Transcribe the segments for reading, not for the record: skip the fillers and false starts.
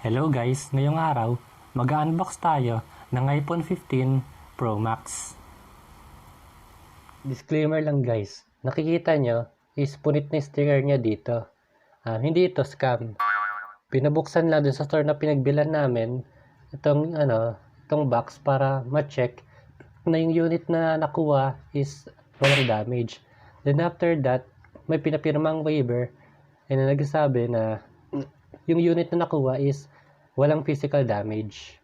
Hello guys, ngayong araw, mag-unbox tayo ng iPhone 15 Pro Max. Disclaimer lang guys, nakikita nyo is punit na sticker niya dito. Hindi ito scam. Pinabuksan lang dun sa store na pinagbilan namin itong box para ma-check na yung unit na nakuha is walang damage. Then after that, may pinapirmang waiver na nagsasabi na yung unit na nakuha is walang physical damage.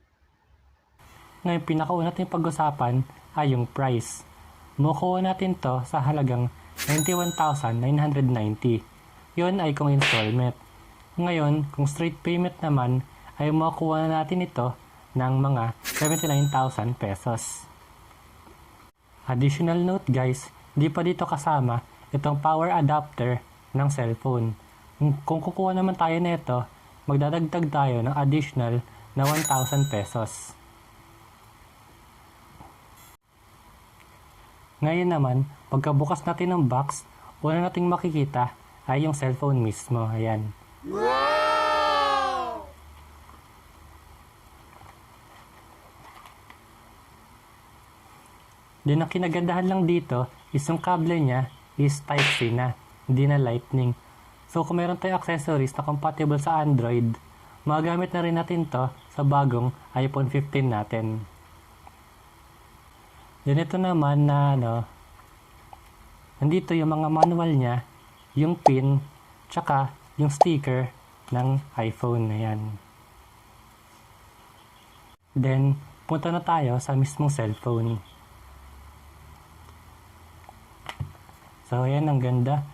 Ngayon, pinakauna natin pag-usapan ay yung price. Makukuha natin to sa halagang 91,990. Yun ay kung installment. Ngayon, kung straight payment naman, ay makukuha na natin ito ng mga 79,000 pesos. Additional note guys, di pa dito kasama itong power adapter ng cellphone. Kung kukuha naman tayo nito, magdadagdag tayo ng additional na 1,000 pesos. Ngayon naman, pagkabukas natin ng box, una nating makikita ay yung cellphone mismo. Ayan. Wow! Then ang kinagandahan lang dito is yung kable niya is Type-C na, hindi na Lightning. So kung meron tayong accessories na compatible sa Android, magagamit na rin natin to sa bagong iPhone 15 natin. Then ito naman na nandito yung mga manual niya, yung pin, tsaka yung sticker ng iPhone na yan. Then punta na tayo sa mismong cellphone. So ayan, ang ganda.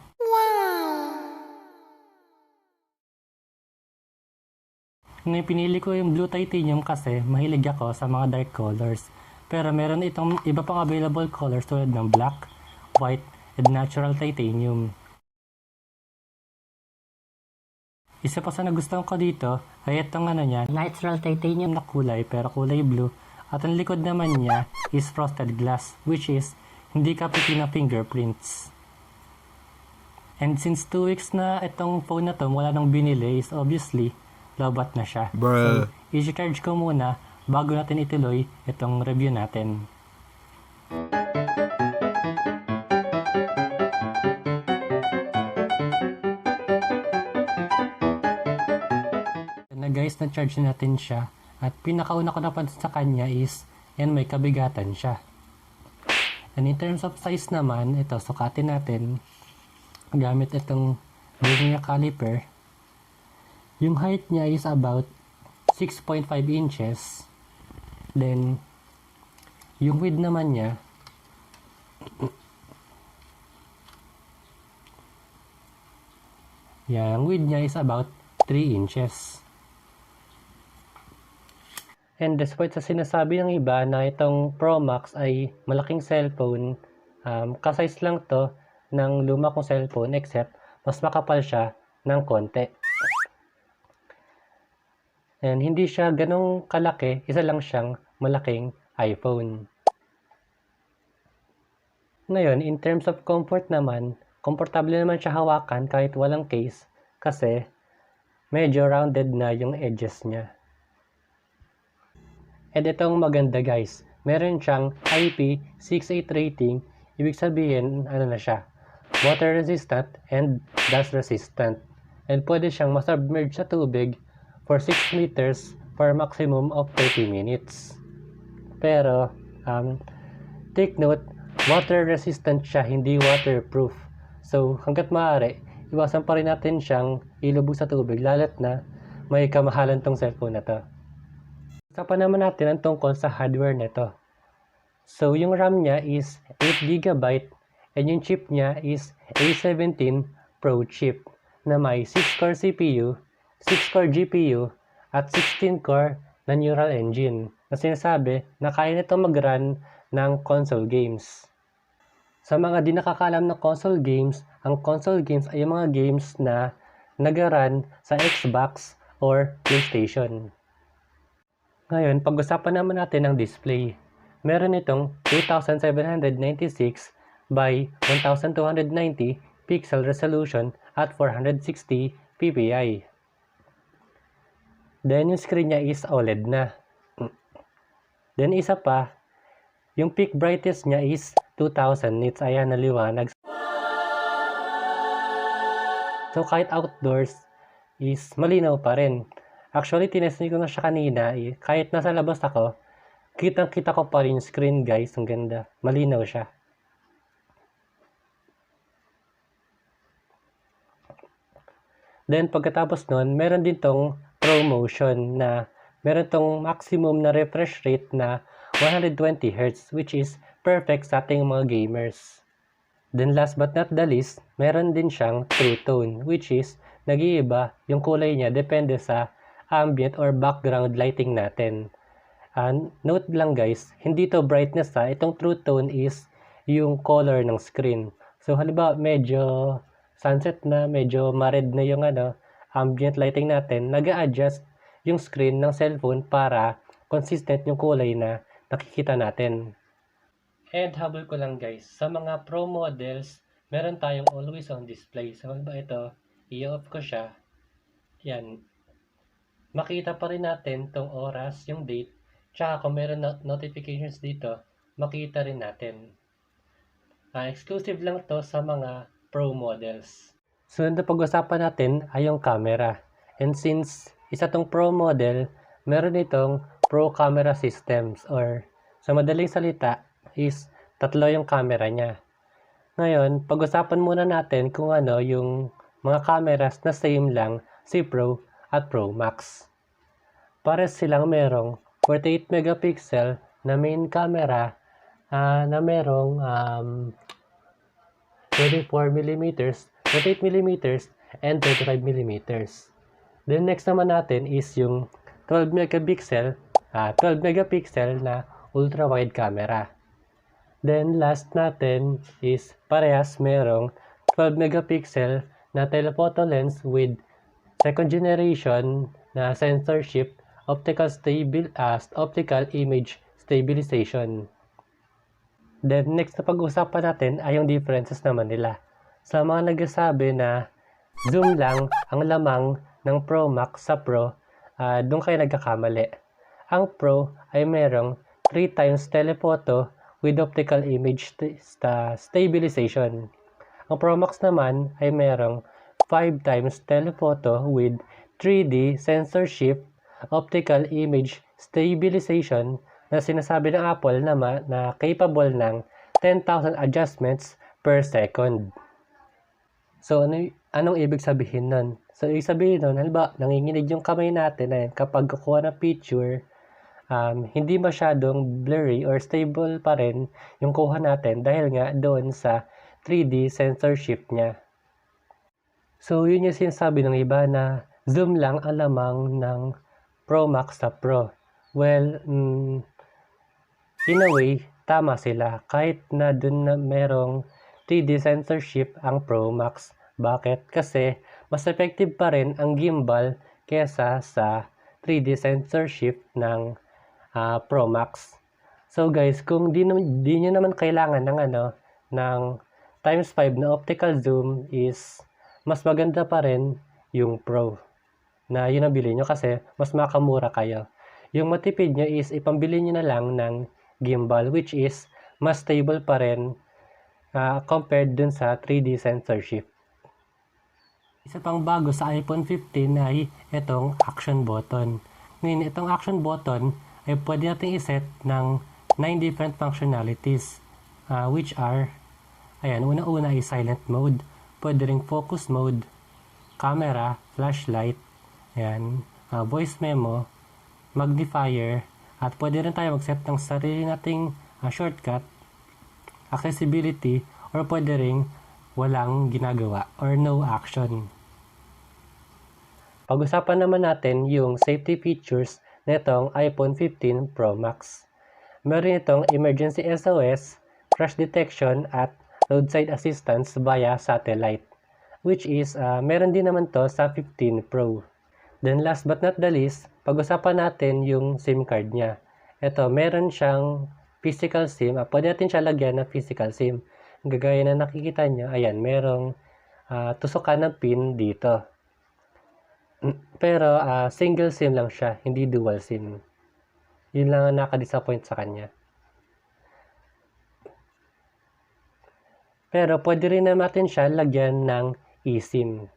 Ngayon pinili ko yung blue titanium kasi mahilig ako sa mga dark colors. Pero meron itong iba pang available colors tulad ng black, white, and natural titanium. Isa pa sa nagustuhan ko dito ay itong natural titanium na kulay pero kulay blue. At ang likod naman niya is frosted glass, which is hindi kapiti ng fingerprints. And since 2 weeks na itong phone na to wala nang binili is obviously lobat na siya. So, i-charge ko muna bago natin ituloy itong review natin. Na guys, na-charge natin siya. At pinakauna ko napansin sa kanya is may kabigatan siya. And in terms of size naman, ito, sukatin natin gamit itong vernier caliper. Yung height niya is about 6.5 inches. Then, yung width naman niya, ang width niya is about 3 inches. And despite sa sinasabi ng iba na itong Pro Max ay malaking cellphone, kasize lang to ng luma kong cellphone except mas makapal siya ng konti. And hindi siya ganong kalaki, isa lang siyang malaking iPhone. Ngayon, in terms of comfort naman, komportable naman siya hawakan kahit walang case kasi medyo rounded na yung edges niya. And itong maganda guys, meron siyang IP68 rating, ibig sabihin na siya, water resistant and dust resistant. And pwede siyang masubmerge sa tubig for 6 meters for a maximum of 30 minutes. Pero, take note, water resistant siya, hindi waterproof. So, hanggat maaari, iwasan pa rin natin siyang ilubog sa tubig, lalo't na may kamahalan tong cellphone na to. Usapan naman natin ang tungkol sa hardware nito. So, yung RAM niya is 8GB and yung chip niya is A17 Pro chip na may 6-core CPU, 6-core GPU, at 16-core na neural engine na sinasabi na kaya nito mag-run ng console games. Sa mga di nakakalam ng console games, ang console games ay mga games na nag-run sa Xbox or PlayStation. Ngayon, pag-usapan naman natin ang display. Meron itong 2796 by 1290 pixel resolution at 460 ppi. Then, yung screen niya is OLED na. Then, isa pa, yung peak brightness niya is 2000 nits. Ayan, naliwanag. So, kahit outdoors is malinaw pa rin. Actually, tinestay ko na siya kanina. Kahit nasa labas ako, kitang-kita ko pa rin yung screen, guys. Ang ganda. Malinaw siya. Then, pagkatapos nun, meron din tong ProMotion na meron tong maximum na refresh rate na 120 Hz, which is perfect sa ating mga gamers. Then, last but not the least, meron din siyang True Tone, which is nag-iiba yung kulay niya depende sa ambient or background lighting natin. Note lang guys, hindi to brightness ha. Itong True Tone is yung color ng screen. So, halimbawa, medyo sunset na, medyo ma-red na yung ambient lighting natin, nag-a-adjust yung screen ng cellphone para consistent yung kulay na nakikita natin. And habol ko lang guys, sa mga Pro models, meron tayong always on display. So, halimbawa ito, i-off ko siya. Yan. Makita pa rin natin tong oras, yung date, tsaka kung meron notifications dito, makita rin natin. Exclusive lang to sa mga Pro models. So, na pag-usapan natin ay yung camera. And since isa tong Pro model, meron itong Pro camera systems or sa madaling salita is tatlo yung camera niya. Ngayon, pag-usapan muna natin kung ano yung mga cameras na same lang si Pro at Pro Max. Pares silang merong 48 megapixel na main camera na merong 24mm, 28mm, and 35mm. Then next naman natin is yung 12 megapixel na ultra-wide camera. Then last natin is parehas merong 12 megapixel na telephoto lens with second generation na censorship optical image stabilization. Then next na pag-usapan natin ay yung differences naman nila. Sa mga nagsasabi na zoom lang ang lamang ng Pro Max sa Pro, doon kayo nagkakamali. Ang Pro ay merong 3 times telephoto with optical image stabilization. Ang Pro Max naman ay merong 5 times telephoto with 3D censorship optical image stabilization na sinasabi ng Apple na capable ng 10,000 adjustments per second. So, anong ibig sabihin nun? So, ibig sabihin nun, halimbawa, nanginginig yung kamay natin kapag kukuha ng picture, hindi masyadong blurry or stable pa rin yung kuha natin dahil nga doon sa 3D censorship niya. So, yun yung sinasabi ng iba na zoom lang ang lamang ng Pro Max sa Pro. Well, in a way, tama sila. Kahit na dun na merong 3D censorship ang Pro Max. Bakit? Kasi mas effective pa rin ang gimbal kesa sa 3D censorship ng Pro Max. So guys, kung di nyo naman kailangan ng times 5 na optical zoom is mas maganda pa rin yung Pro na yun ang bilhin nyo kasi mas makamura kayo. Yung matipid nyo is ipambili nyo na lang ng gimbal which is mas stable pa rin compared dun sa 3D censorship. Isa pang bago sa iPhone 15 ay itong action button. Ngayon, itong action button ay pwede natin iset ng 9 different functionalities which are, una-una ay silent mode, pwede ring focus mode, camera, flashlight, voice memo, magnifier, at pwede rin tayo mag-set ng sarili nating shortcut, accessibility, or pwede ring walang ginagawa or no action. Pag-usapan naman natin yung safety features nitong iPhone 15 Pro Max. Meron itong emergency SOS, crash detection, at roadside assistance via satellite, which is meron din naman to sa 15 Pro. Then last but not the least, pag-usapan natin yung SIM card niya. Ito, meron siyang physical SIM. Pwede natin siya lagyan ng physical SIM. Gagaya na nakikita nyo, ayan, merong tusukan ng pin dito. Pero single SIM lang siya, hindi dual SIM. Yun lang ang nakadisappoint sa kanya. Pero pwede rin natin siya lagyan ng eSIM.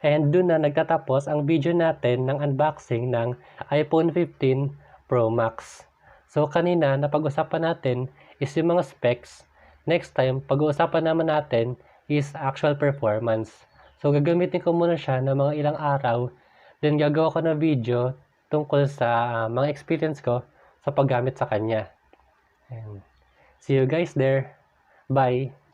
And dun na nagtatapos ang video natin ng unboxing ng iPhone 15 Pro Max. So kanina napag-usapan natin is yung mga specs. Next time, pag-uusapan naman natin is actual performance. So gagamitin ko muna siya ng mga ilang araw. Then gagawa ko ng video tungkol sa mga experience ko sa paggamit sa kanya. And see you guys there. Bye!